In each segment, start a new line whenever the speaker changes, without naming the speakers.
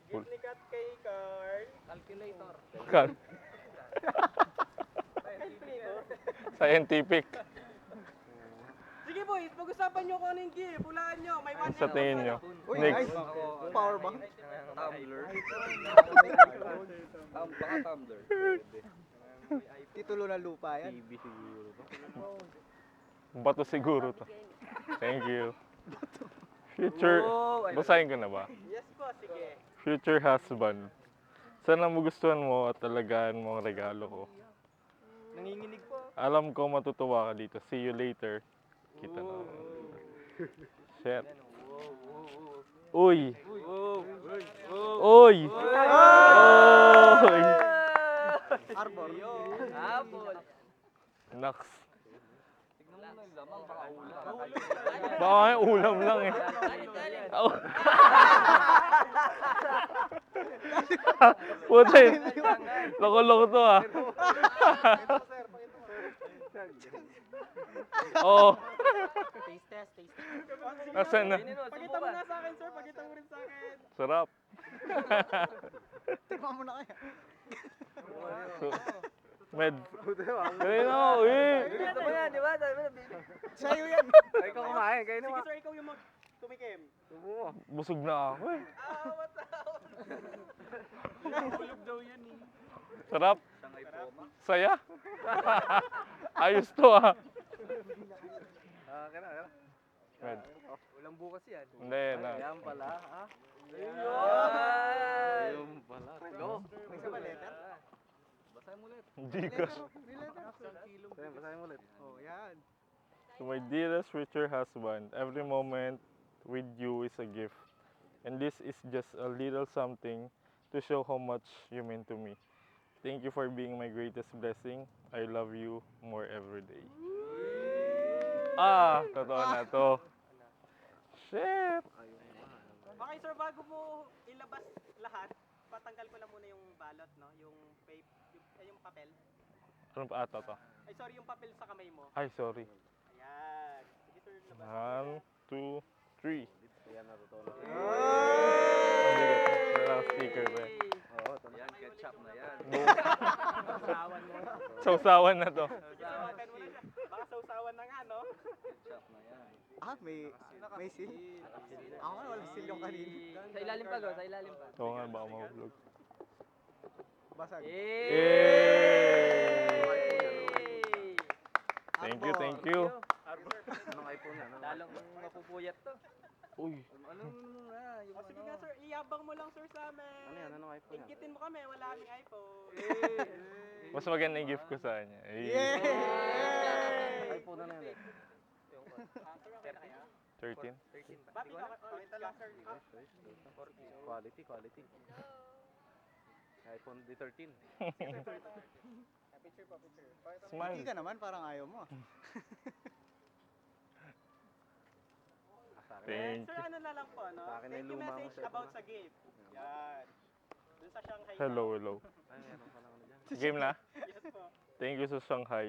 Gift ni Kat kay Carl.
Calculator.
Kan.
Scientific.
Scientific.
Sige boys, pag-usapan nyo kung ano yung gift. Hulaan nyo. May one
Sa tingin nyo.
Uy,
Next.
nice. Power bank.
Tumbler. Baka tumbler.
Titulo ng lupa yan.
TV siguro to.
Bato siguro to. Thank you. Future. Basahin ko na ba?
Yes po, sige.
Future husband. Sana magustuhan mo at alagaan mo ang regalo ko.
Nanginginig po.
Alam ko matutuwa ka dito. See you later. Kita na. Shit. Uy! Uy! Uy!
Arbor.
Apple.
Nax.
Tignan mo na yung lamang, baka ulam.
Baka nga ulam lang eh. Oh. Puta yun. Loko-loko to ah. Oo.
Taste test, taste test.
Asan na?
Pakita mo nga sa akin, sir. Pakita mo rin sa akin.
Sarap.
Tignan mo na kaya.
Med. Kaya na ako eh.
Gusto mo yan, di ba? Sabi mo na, baby.
Sa'yo yan.
Ay, ikaw kumain, kayo
Sige sir, ikaw yung tumikim.
Busog na ako eh.
What's up? Hulog daw yan eh.
Sarap.
Sangay poma.
Saya. Ayos to ah.
Kaya na.
Med.
Ulang bukas yan.
Hindi na.
Yan pala, ha? Ayun pala. Go.
May isa ba letter?
Basahin mo ulit.
Gcash.
May letter.
Basahin mo ulit.
Oh, yan.
To my dearest future husband, every moment with you is a gift. And this is just a little something to show how much you mean to me. Thank you for being my greatest blessing. I love you more every day. Ah, totoo na to. Shit.
Okay sir, bago mo ilabas lahat, patanggal ko lang muna yung balot, no? Yung yung papel.
Ano pa ata to?
Ay sorry, yung papel sa kamay mo.
Ay, sorry.
Ayan. Sige sir, labas.
1, 2, 3.
Yan, natutunan.
Mabigat. Wala sticker pa eh.
Oo, ito na. Yan, ketchup na yan.
Sausawan mo.
Sausawan na to.
Sausawan mo na siya. Baka sausawan na nga, no?
Ketchup na yan.
Ah, may seal. Ako nga, walang seal yung kanina.
Sa ilalim pa, go. Sa ilalim pa.
Oo nga, baka mahulog.
Basag.
Yay! Thank you, thank you.
Anong iPhone yan?
Lalong mapupuyat to.
Uy,
Anong na? Yung
O sige nga sir, iyabang mo lang sir sa amin.
Ano yan? Anong iPhone yan?
Inggitin mo kami, wala kaming iPhone.
mas maganda yung gift ko sa kanya. Ay,
iPhone na yan.
Sir, okay na kaya?
13.
Ba't ikaw, pakita lang sir.
Quality, quality. iPhone D13.
Picture po, picture.
Smile.
Hindi ka naman, parang ayaw mo.
Thank
Sir,
you.
ano na lang po, no?
Sa akin
Thank
yung
you
luma
message
mo sa
about sa gift. Yan. Dun sa Shanghai.
Hello, hello.
Ay, meron pa lang ano dyan.
Game na?
Yes po.
Thank you sa Shanghai.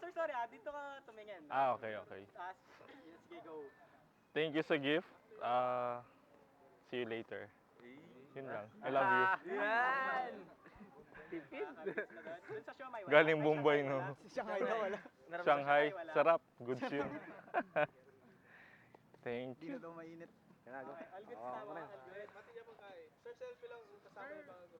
Sir, sorry dito ka tumingin.
Okay, okay.
Yes, sige, go.
Thank you sa gift. See you later. Yun lang. I love you.
Yan! Tipid.
Dun sa Siomai, wala.
Galing
May
Mumbai,
Siomai,
no?
wala.
Si Shanghai daw, wala.
Meron ba
Shanghai,
wala?
sarap. Good yun. Thank
Hindi
you.
na daw mainit.
Kinago.
Okay, all good
Oo,
sa
ako na.
all good. Sir, selfie lang kasama yung bago.